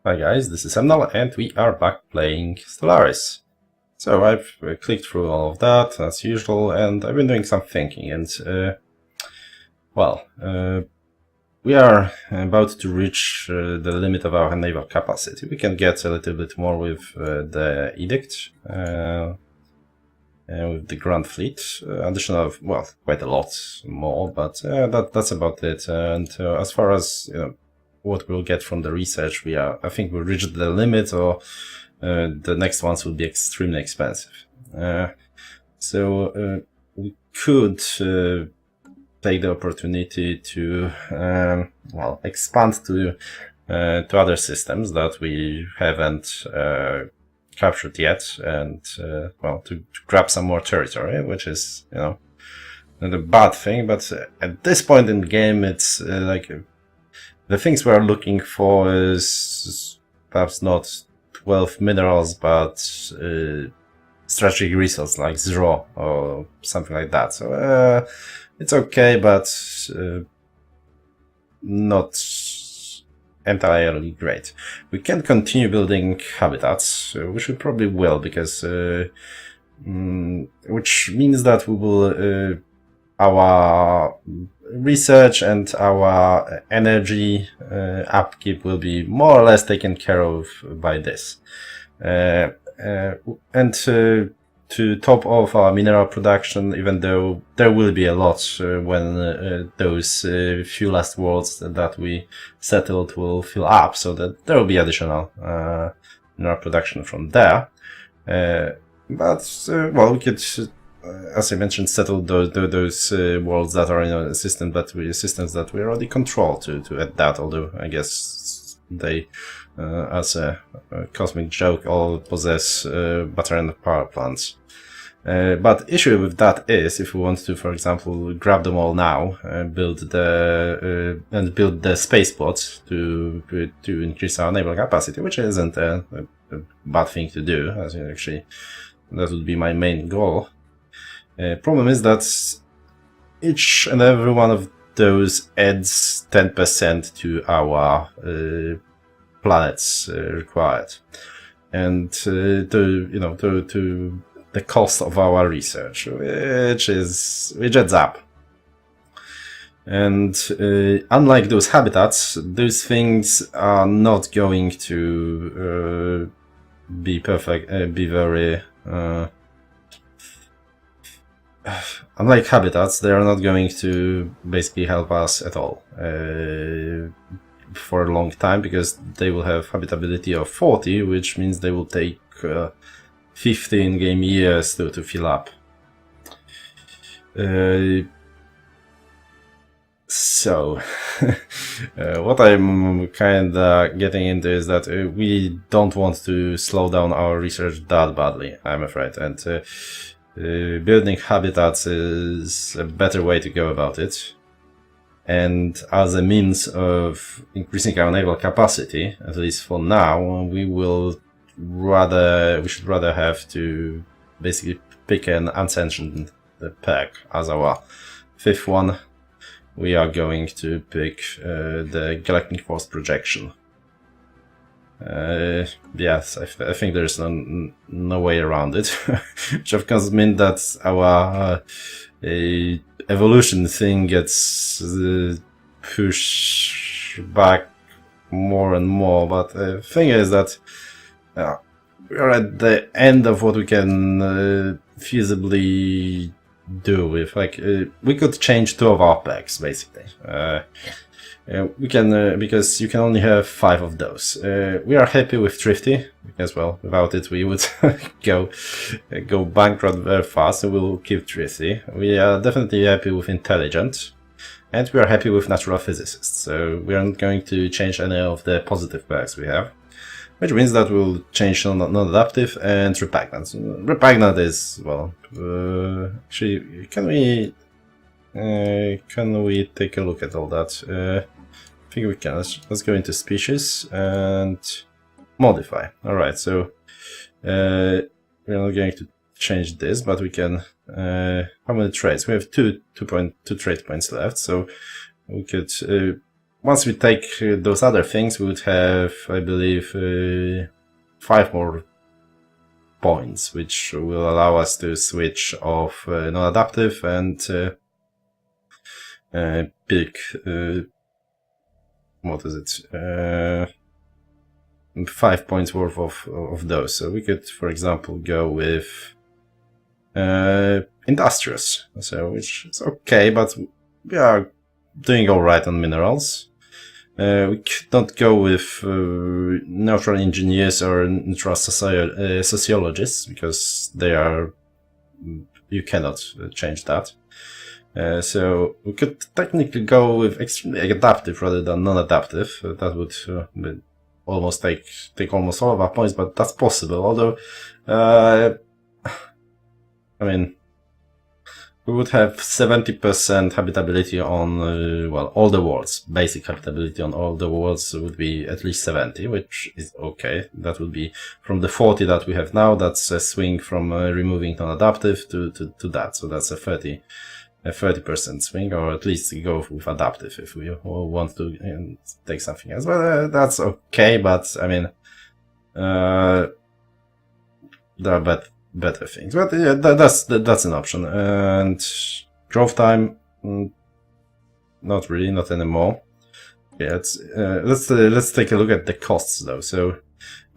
Hi guys, this is Emnel and we are back playing Stellaris. So I've clicked through all of that as usual and I've been doing some thinking and we are about to reach the limit of our naval capacity. We can get a little bit more with the edict, with the Grand Fleet, additional, well, quite a lot more, but that's about it. And as far as what we'll get from the research, I think we'll reach the limit, or the next ones will be extremely expensive. So we could take the opportunity to expand to other systems that we haven't captured yet, and to grab some more territory, which is not a bad thing. But at this point in the game, it's the things we are looking for is perhaps not 12 minerals, but strategic resources like 0 or something like that. So it's okay, but not entirely great. We can continue building habitats, which we probably will, because which means that we will our research and our energy upkeep will be more or less taken care of by this. And to top off our mineral production, even though there will be a lot when those few last worlds that we settled will fill up, so that there will be additional mineral production from there. We could, as I mentioned, settle those worlds that are in a system systems that we already control to add that. Although I guess they, as a cosmic joke, all possess battery and power plants. But issue with that is, if we want to, for example, grab them all now, build the spaceports to increase our naval capacity, which isn't a bad thing to do, as actually that would be my main goal. Problem is that each and every one of those adds 10% to our planets required, and to the cost of our research, which adds up. And unlike those habitats, those things are not going to be perfect, be very. Unlike habitats, they are not going to basically help us at all for a long time, because they will have habitability of 40, which means they will take 15 game years to fill up. So what I'm kinda getting into is that we don't want to slow down our research that badly, I'm afraid, and building habitats is a better way to go about it. And as a means of increasing our naval capacity, at least for now, we should rather have to basically pick an unsanctioned pack as our fifth one. We are going to pick the Galactic Force Projection. Yes, I think there's no way around it, which of course means that our evolution thing gets pushed back more and more. But the thing is that we are at the end of what we can feasibly do with, we could change 2 of our packs, basically. We can, because you can only have 5 of those. We are happy with Thrifty, because, well, without it we would go bankrupt very fast, so we'll keep Thrifty. We are definitely happy with Intelligent, and we are happy with Natural Physicist, so we aren't going to change any of the positive perks we have, which means that we'll change Non-Adaptive and Repugnant. Repugnant is, well, actually, can we take a look at all that? I think we can. Let's go into Species and Modify. Alright, so we're not going to change this, but we can. How many traits? We have two trait points left, so we could once we take those other things, we would have, I believe, 5 more points, which will allow us to switch off non-adaptive and pick, what is it, 5 points worth of those. So we could, for example, go with industrious, so which is okay, but we are doing alright on minerals. We could not go with neutral engineers or neutral sociologists, because they are, you cannot change that. So we could technically go with extremely adaptive rather than non-adaptive. That would almost take almost all of our points, but that's possible. Although, I mean, we would have 70% habitability on, well, all the worlds. Basic habitability on all the worlds would be at least 70, which is okay. That would be from the 40 that we have now. That's a swing from removing non-adaptive to that. So that's a 30% swing, or at least go with adaptive if we want to take something else. Well, that's okay, but I mean, there are better things. But yeah, that's an option. And growth time, not really, not anymore. Okay, let's take a look at the costs though. So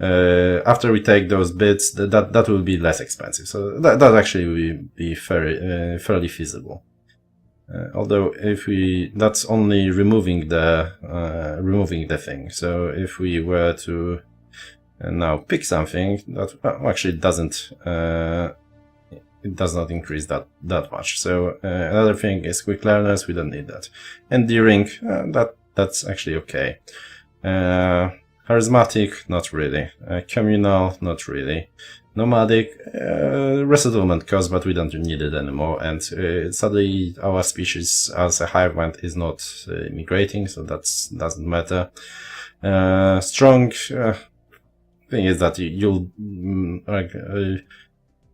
after we take those bits, that will be less expensive. So that actually will be fairly feasible. Although if that's only removing the thing. So if we were to now pick something that actually doesn't, it does not increase that much. So another thing is quick learners. We don't need that. Enduring, that's actually okay. Charismatic, not really. Communal, not really. Nomadic, resettlement cost, but we don't need it anymore. And sadly, our species as a hive mind is not migrating, so that doesn't matter. Strong. Thing is that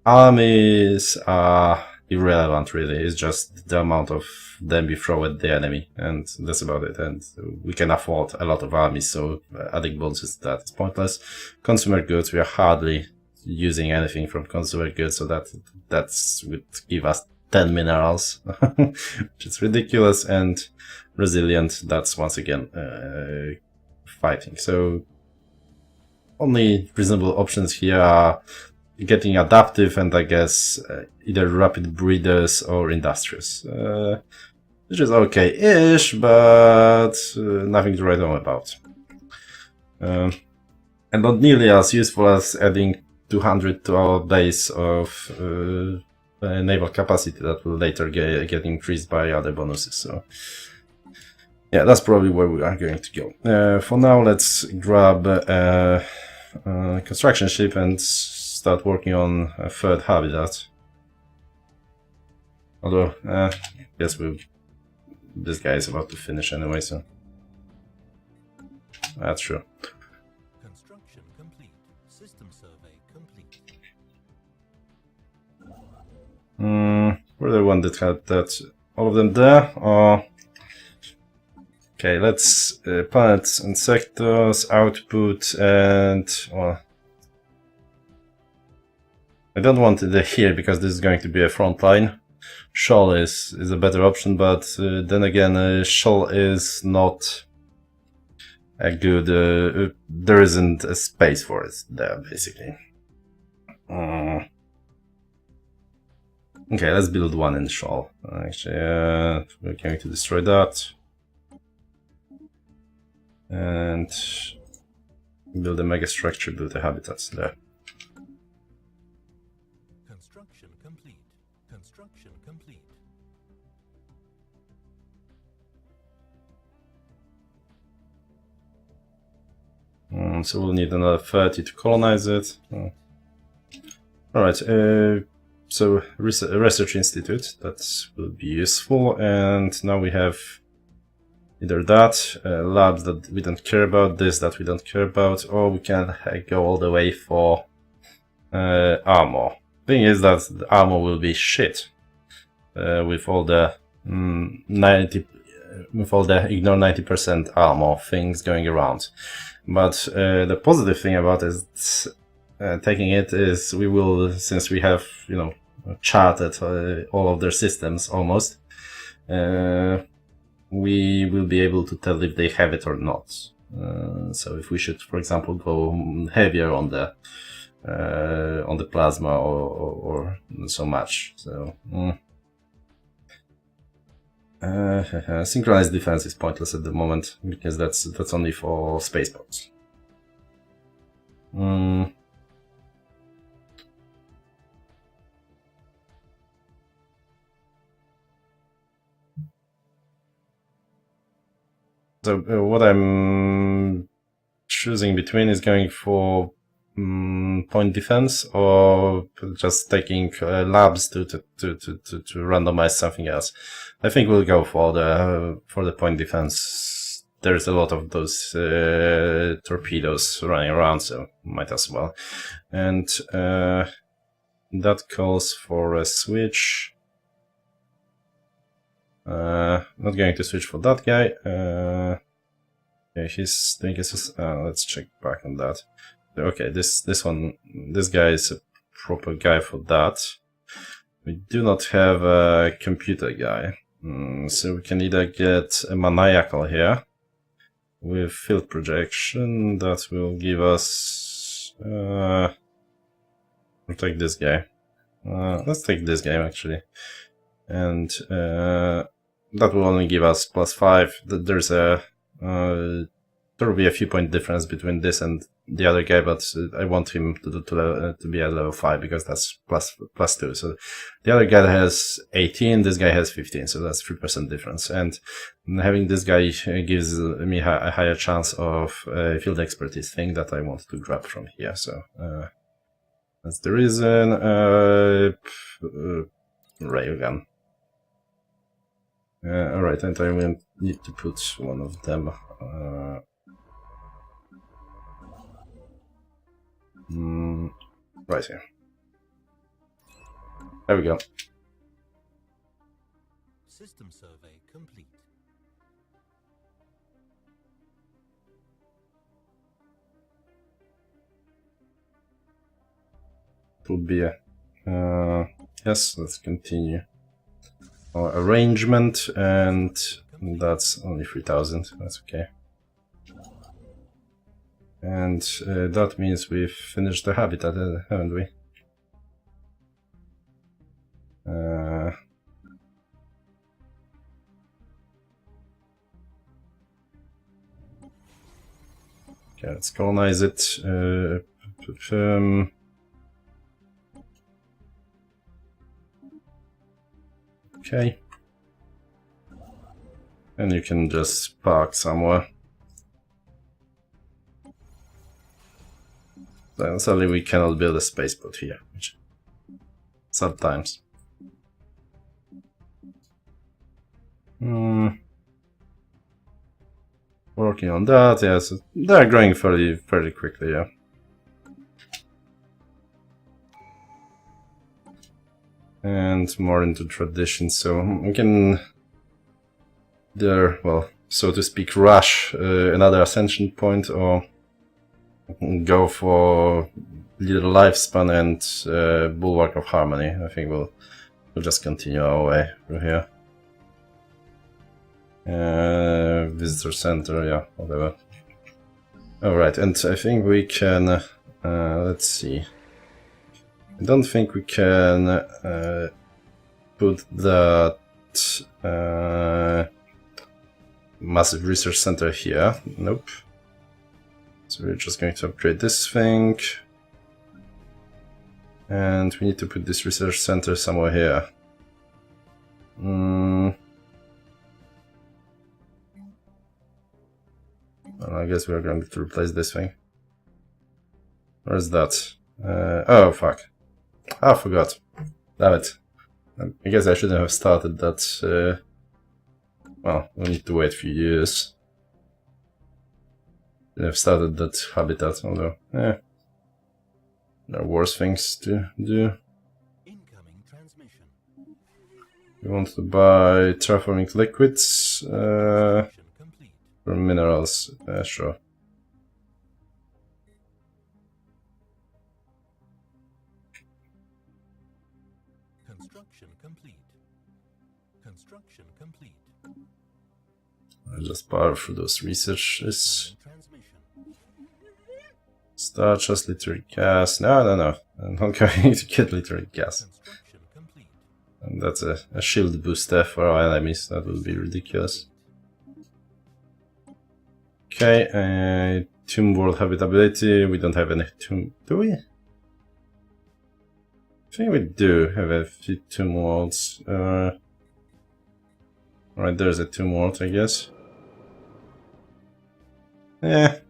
armies are irrelevant, really. It's just the amount of them we throw at the enemy, and that's about it. And we can afford a lot of armies, so adding bonuses to that is pointless. Consumer goods, we are hardly using anything from consumer goods, so that would give us 10 minerals, which is ridiculous. And resilient, that's once again fighting. So only reasonable options here are getting adaptive and I guess either rapid breeders or industrious, which is okay-ish, but nothing to write home about. And not nearly as useful as adding 200 to our base of naval capacity that will later get increased by other bonuses. So yeah, that's probably where we are going to go. For now, let's grab construction ship and start working on a third habitat. Although, yes, this guy is about to finish anyway, so that's true. Construction complete. System survey complete. Where the one that had that? All of them there? Or okay, let's planets and sectors, output, and well, I don't want it here because this is going to be a front line. Shoal is a better option, but then again, Shoal is not a good. There isn't a space for it there, basically. Okay, let's build one in Shoal. Actually, we're going to destroy that. And build a mega structure, build the habitats there. Construction complete. Construction complete. So we'll need another 30 to colonize it. Alright, so research institute, that will be useful. And now we have either that, labs that we don't care about, this that we don't care about, or we can go all the way for armor. Thing is that the armor will be shit with all the 90 with all the ignore 90% armor things going around. But the positive thing about it, taking it is we will, since we have, you know, charted all of their systems almost, we will be able to tell if they have it or not. So if we should, for example, go heavier on the plasma or so much. So synchronized defense is pointless at the moment because that's only for spaceports. So what I'm choosing between is going for point defense or just taking labs to randomize something else. I think we'll go for the point defense. There's a lot of those torpedoes running around, so might as well. And that calls for a switch. Not going to switch for that guy. Yeah, he's doing his. Let's check back on that. Okay, this guy is a proper guy for that. We do not have a computer guy, so we can either get a maniacal here with field projection that will give us. We'll take this guy. Let's take this guy actually, and that will only give us +5. There's a there will be a few point difference between this and the other guy, but I want him to be at level 5 because that's +2. So the other guy has 18, this guy has 15, so that's 3% difference. And having this guy gives me a higher chance of field expertise thing that I want to grab from here. So that's the reason. Railgun. Alright, and I will need to put one of them. Right here. There we go. System survey complete. Would be a yes. Let's continue our arrangement, and that's only 3,000. That's okay. And that means we've finished the habitat, haven't we? Okay, let's colonize it. Okay. And you can just park somewhere. Sadly, we cannot build a spaceport here, which sometimes. Working on that, yes, they're growing fairly quickly, yeah. And more into tradition, so we can either, well, so to speak, rush another ascension point or go for little lifespan and bulwark of harmony. I think we'll just continue our way through here. Visitor center, yeah, whatever. Alright, and I think we can, let's see. I don't think we can put that massive research center here. Nope. So we're just going to upgrade this thing. And we need to put this research center somewhere here. Well, I guess we're going to replace this thing. Where's that? Oh, fuck. I forgot. Damn it. I guess I shouldn't have started that. Well, we need to wait a few years. Have started that habitat, although, there are worse things to do. Incoming transmission. We want to buy terraforming liquids. Construction complete. For minerals, sure. Construction complete. Construction complete. I'll just power through those researches. Transmission. Start just literary gas. No. I'm not going to get literary gas. Construction complete. And that's a shield booster for our enemies. That would be ridiculous. Okay, tomb world habitability. We don't have any tomb. Do we? I think we do have a few tomb worlds. Right, there's a tomb world, I guess. Yeah.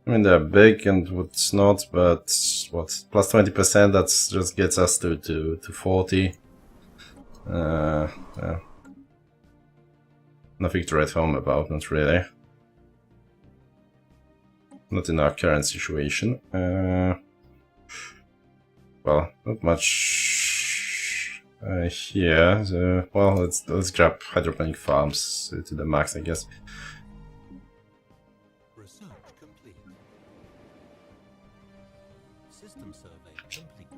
I mean, they're big and what's not, but what? Plus 20%, that just gets us to 40. Yeah. Nothing to write home about, not really. Not in our current situation. Well, not much here. So, well, let's grab hydroponic farms to the max, I guess. Research complete. System survey complete.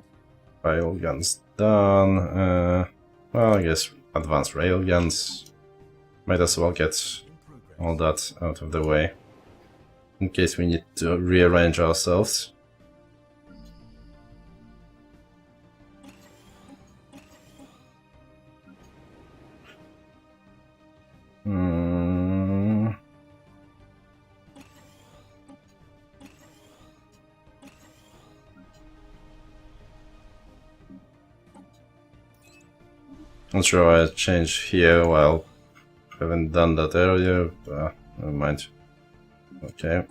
Railguns done. Well, I guess advanced railguns. Might as well get In progress. all that out of the way. In case we need to rearrange ourselves. Not sure why I changed here while I haven't done that earlier. Never mind. Okay.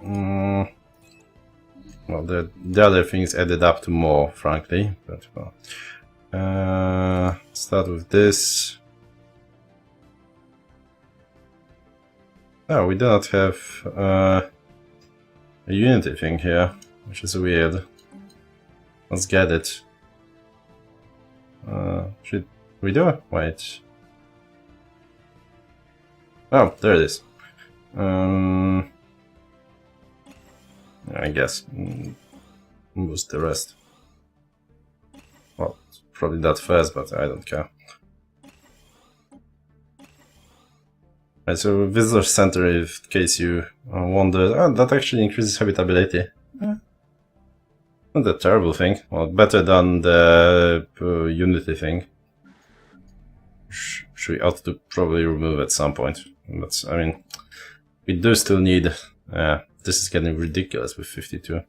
Well, the other things added up to more, frankly. But well. Start with this. Oh, we do not have a Unity thing here, which is weird. Let's get it. Should we do it? Wait. Oh, there it is. I guess. What's the rest? Well, probably that first, but I don't care. Right, so visitor center, in case you wonder, that actually increases habitability. Not a terrible thing. Well, better than the Unity thing. Which we ought to probably remove at some point. But I mean, we do still need. This is getting ridiculous with 52.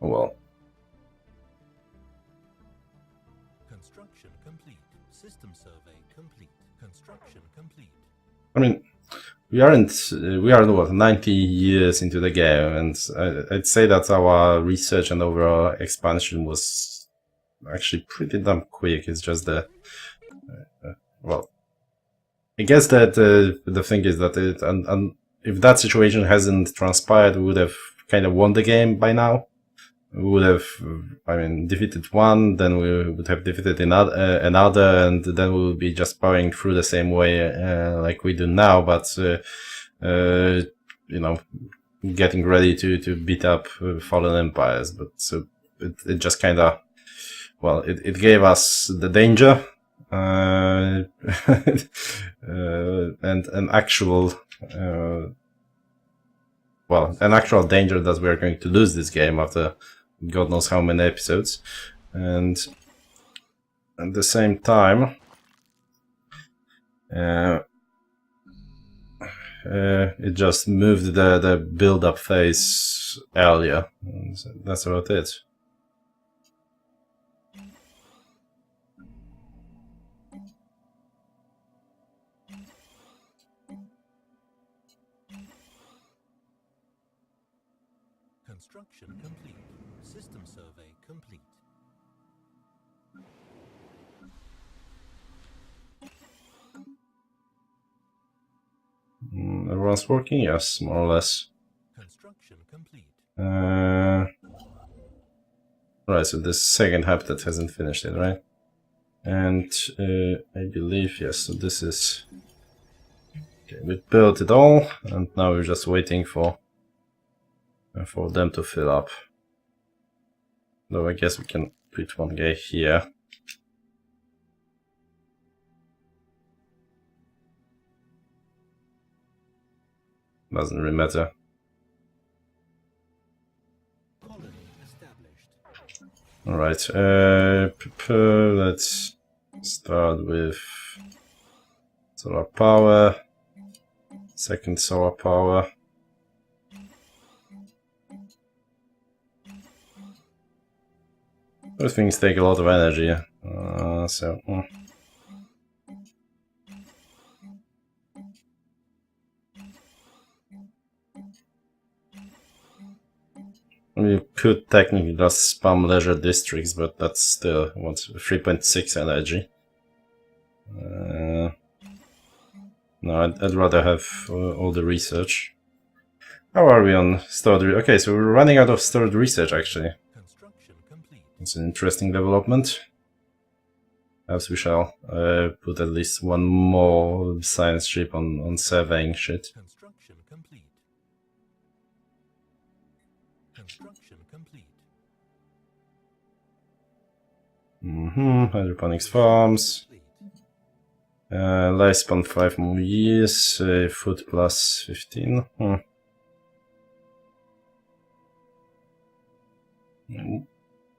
Oh well. Construction complete. System survey complete. Construction complete. I mean, we are what 90 years into the game, and I'd say that our research and overall expansion was actually pretty damn quick. It's just the well, I guess that the thing is that and if that situation hasn't transpired, we would have kind of won the game by now. We would have, I mean, defeated one, then we would have defeated another, and then we would be just powering through the same way like we do now. But you know, getting ready to beat up fallen empires. But so it just kind of, well, it gave us the danger and an actual. Well, an actual danger that we are going to lose this game after God knows how many episodes, and at the same time, it just moved the build-up phase earlier. And that's about it. Construction complete. System survey complete. Everyone's working, yes, more or less. Construction complete. Right, so this second habitat hasn't finished yet, right? And I believe, yes, so this is... Okay, we built it all, and now we're just waiting for them to fill up. Though I guess we can put one guy here. Doesn't really matter. Alright, let's start with solar power. Second solar power. Those things take a lot of energy, we could technically just spam leisure districts, but that's still, what, 3.6 energy. No, I'd rather have all the research. How are we on stored research? Okay, so we're running out of stored research, actually. It's an interesting development. Perhaps we shall put at least one more science ship on surveying shit. Construction complete. Construction complete. Hydroponics farms. Lifespan 5 more years. Food plus 15.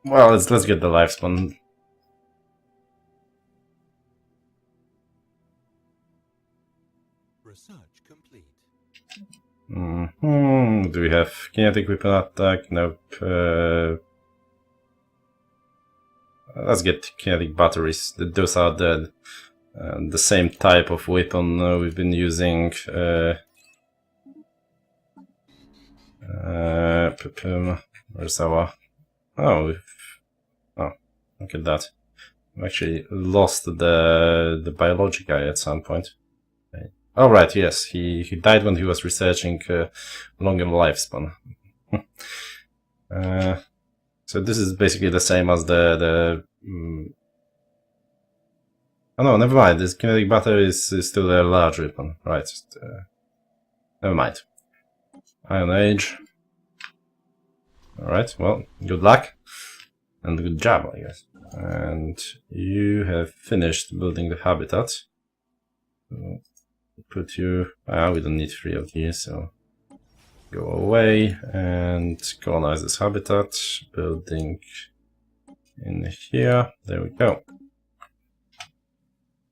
Well, let's get the lifespan. Research complete. Do we have kinetic weapon attack? Nope. Let's get kinetic batteries. Those are the same type of weapon we've been using. Where's our... Oh, look at that. We actually lost the biology guy at some point. Oh, right, yes, he died when he was researching longer lifespan. So this is basically the same as oh no, never mind, this kinetic battery is still a large weapon. Right, never mind. Iron Age. Alright, well, good luck. And good job, I guess. And you have finished building the habitat. So put you... we don't need 3 of these, so... Go away and colonize this habitat. Building in here. There we go.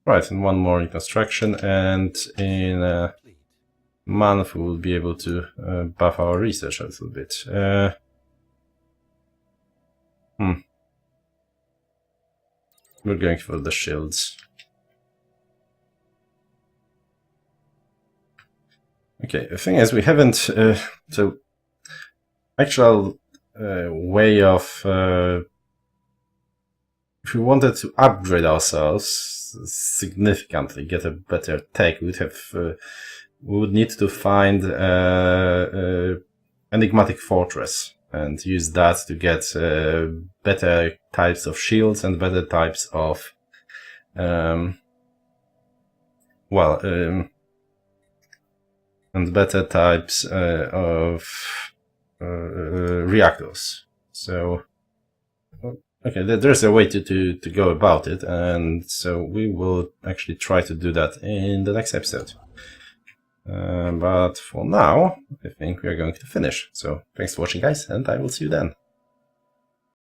Right, and one more in construction, and in a month we will be able to buff our research a little bit. We're going for the shields. Okay, the thing is, we haven't... so, actual way of... if we wanted to upgrade ourselves significantly, get a better tech, we would need to find enigmatic fortress and use that to get better types of shields and better types of and better types of reactors. So okay, there's a way to go about it, and so we will actually try to do that in the next episode. But for now, I think we are going to finish. So thanks for watching, guys, and I will see you then.